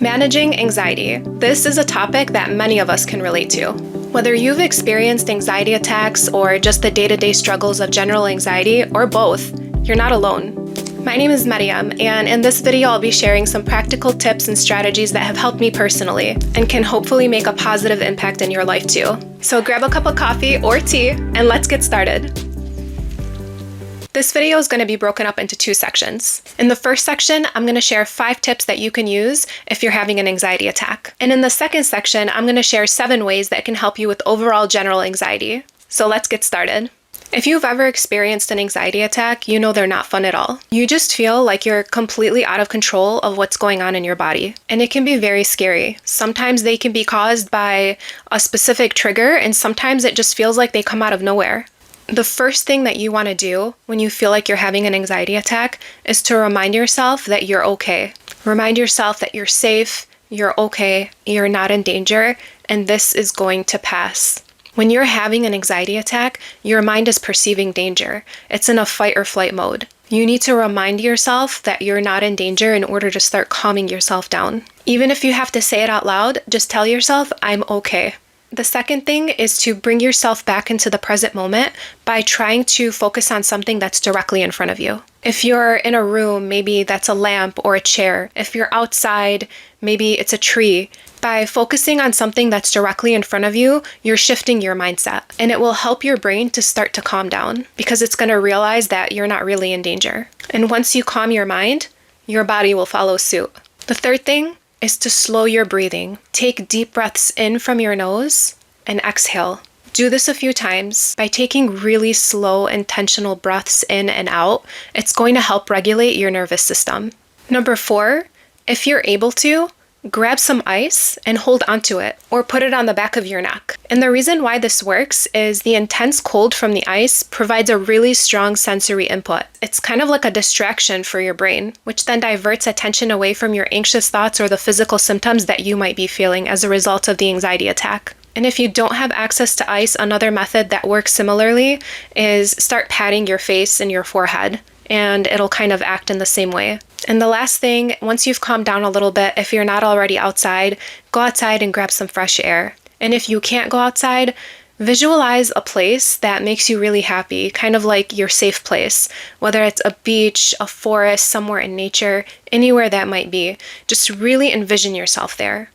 Managing anxiety. This is a topic that many of us can relate to. Whether you've experienced anxiety attacks or just the day-to-day struggles of general anxiety, or both, you're not alone. My name is Mariam, and in this video I'll be sharing some practical tips and strategies that have helped me personally and can hopefully make a positive impact in your life too. So grab a cup of coffee or tea and let's get started. This video is going to be broken up into two sections. In the first section, I'm going to share 5 tips that you can use if you're having an anxiety attack. And in the second section, I'm going to share 7 ways that can help you with overall general anxiety. So let's get started. If you've ever experienced an anxiety attack, you know they're not fun at all. You just feel like you're completely out of control of what's going on in your body. And it can be very scary. Sometimes they can be caused by a specific trigger, and sometimes it just feels like they come out of nowhere. The first thing that you want to do when you feel like you're having an anxiety attack is to remind yourself that you're okay. Remind yourself that you're safe, you're okay, you're not in danger, and this is going to pass. When you're having an anxiety attack, your mind is perceiving danger. It's in a fight or flight mode. You need to remind yourself that you're not in danger in order to start calming yourself down. Even if you have to say it out loud, just tell yourself, I'm okay. The second thing is to bring yourself back into the present moment by trying to focus on something that's directly in front of you. If you're in a room, maybe that's a lamp or a chair. If you're outside, maybe it's a tree. By focusing on something that's directly in front of you, you're shifting your mindset, and it will help your brain to start to calm down because it's going to realize that you're not really in danger. And once you calm your mind, your body will follow suit. The third thing is to slow your breathing. Take deep breaths in from your nose and exhale. Do this a few times. By taking really slow, intentional breaths in and out, it's going to help regulate your nervous system. Number 4, if you're able to, grab some ice and hold onto it or put it on the back of your neck. And the reason why this works is the intense cold from the ice provides a really strong sensory input. It's kind of like a distraction for your brain, which then diverts attention away from your anxious thoughts or the physical symptoms that you might be feeling as a result of the anxiety attack. And if you don't have access to ice, another method that works similarly is start patting your face and your forehead, and it'll kind of act in the same way. And the last thing, once you've calmed down a little bit, if you're not already outside, go outside and grab some fresh air. And if you can't go outside, visualize a place that makes you really happy, kind of like your safe place, whether it's a beach, a forest, somewhere in nature, anywhere that might be. Just really envision yourself there.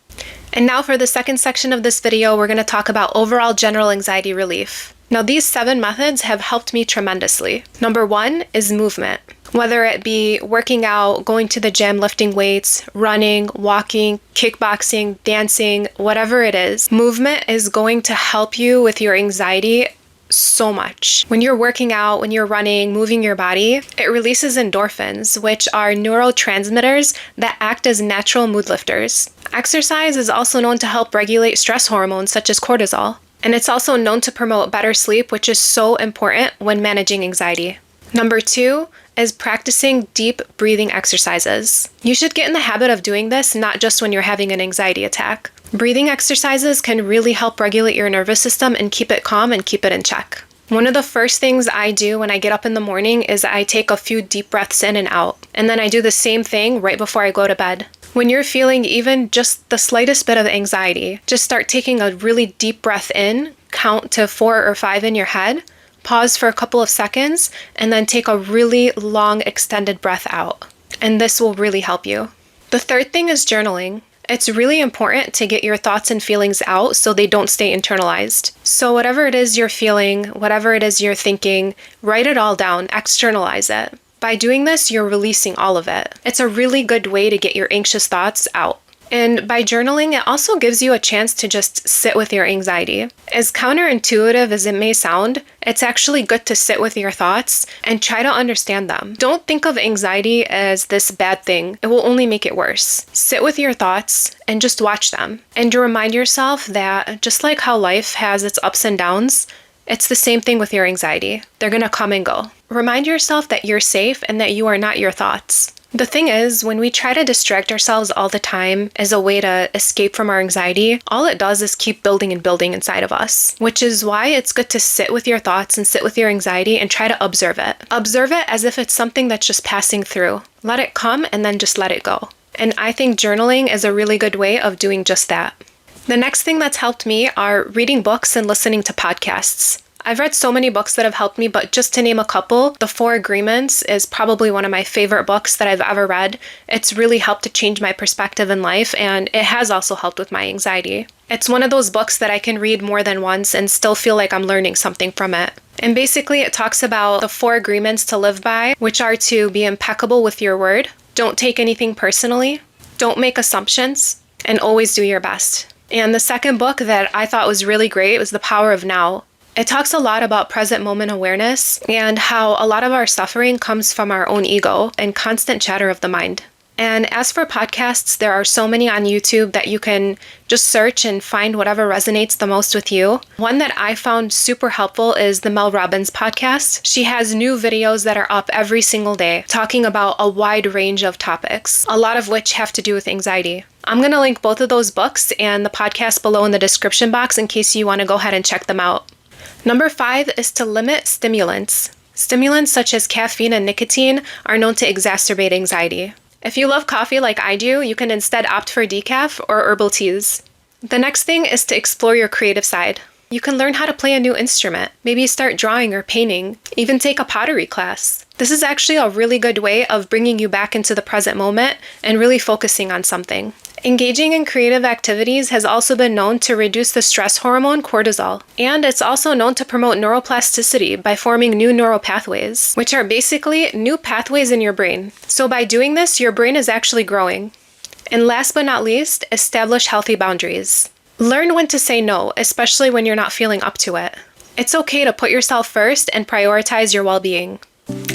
And now for the second section of this video, we're going to talk about overall general anxiety relief. Now, these 7 methods have helped me tremendously. Number 1 is movement. Whether it be working out, going to the gym, lifting weights, running, walking, kickboxing, dancing, whatever it is, movement is going to help you with your anxiety so much. When you're working out, when you're running, moving your body, it releases endorphins, which are neurotransmitters that act as natural mood lifters. Exercise is also known to help regulate stress hormones such as cortisol. And it's also known to promote better sleep, which is so important when managing anxiety. Number 2 is practicing deep breathing exercises. You should get in the habit of doing this, not just when you're having an anxiety attack. Breathing exercises can really help regulate your nervous system and keep it calm and keep it in check. One of the first things I do when I get up in the morning is I take a few deep breaths in and out. And then I do the same thing right before I go to bed. When you're feeling even just the slightest bit of anxiety, just start taking a really deep breath in, count to 4 or 5 in your head, pause for a couple of seconds, and then take a really long extended breath out. And this will really help you. The third thing is journaling. It's really important to get your thoughts and feelings out so they don't stay internalized. So whatever it is you're feeling, whatever it is you're thinking, write it all down, externalize it. By doing this, you're releasing all of it. It's a really good way to get your anxious thoughts out. And by journaling, it also gives you a chance to just sit with your anxiety. As counterintuitive as it may sound, it's actually good to sit with your thoughts and try to understand them. Don't think of anxiety as this bad thing. It will only make it worse. Sit with your thoughts and just watch them. And to remind yourself that just like how life has its ups and downs, it's the same thing with your anxiety. They're going to come and go. Remind yourself that you're safe and that you are not your thoughts. The thing is, when we try to distract ourselves all the time as a way to escape from our anxiety, all it does is keep building and building inside of us, which is why it's good to sit with your thoughts and sit with your anxiety and try to observe it. Observe it as if it's something that's just passing through. Let it come and then just let it go. And I think journaling is a really good way of doing just that. The next thing that's helped me are reading books and listening to podcasts. I've read so many books that have helped me, but just to name a couple, The Four Agreements is probably one of my favorite books that I've ever read. It's really helped to change my perspective in life, and it has also helped with my anxiety. It's one of those books that I can read more than once and still feel like I'm learning something from it. And basically, it talks about the 4 agreements to live by, which are to be impeccable with your word, don't take anything personally, don't make assumptions, and always do your best. And the second book that I thought was really great was The Power of Now. It talks a lot about present moment awareness and how a lot of our suffering comes from our own ego and constant chatter of the mind. And as for podcasts, there are so many on YouTube that you can just search and find whatever resonates the most with you. One that I found super helpful is the Mel Robbins podcast. She has new videos that are up every single day talking about a wide range of topics, a lot of which have to do with anxiety. I'm going to link both of those books and the podcast below in the description box in case you want to go ahead and check them out. Number 5 is to limit stimulants. Stimulants such as caffeine and nicotine are known to exacerbate anxiety. If you love coffee like I do, you can instead opt for decaf or herbal teas. The next thing is to explore your creative side. You can learn how to play a new instrument, maybe start drawing or painting, even take a pottery class. This is actually a really good way of bringing you back into the present moment and really focusing on something. Engaging in creative activities has also been known to reduce the stress hormone cortisol, and it's also known to promote neuroplasticity by forming new neural pathways, which are basically new pathways in your brain. So by doing this, your brain is actually growing. And last but not least, establish healthy boundaries. Learn when to say no, especially when you're not feeling up to it. It's okay to put yourself first and prioritize your well-being.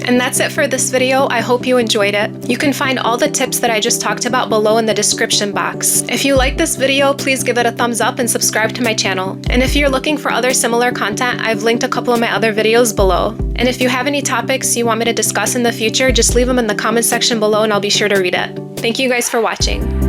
And that's it for this video. I hope you enjoyed it. You can find all the tips that I just talked about below in the description box. If you like this video, please give it a thumbs up and subscribe to my channel. And if you're looking for other similar content, I've linked a couple of my other videos below. And if you have any topics you want me to discuss in the future, just leave them in the comment section below and I'll be sure to read it. Thank you guys for watching.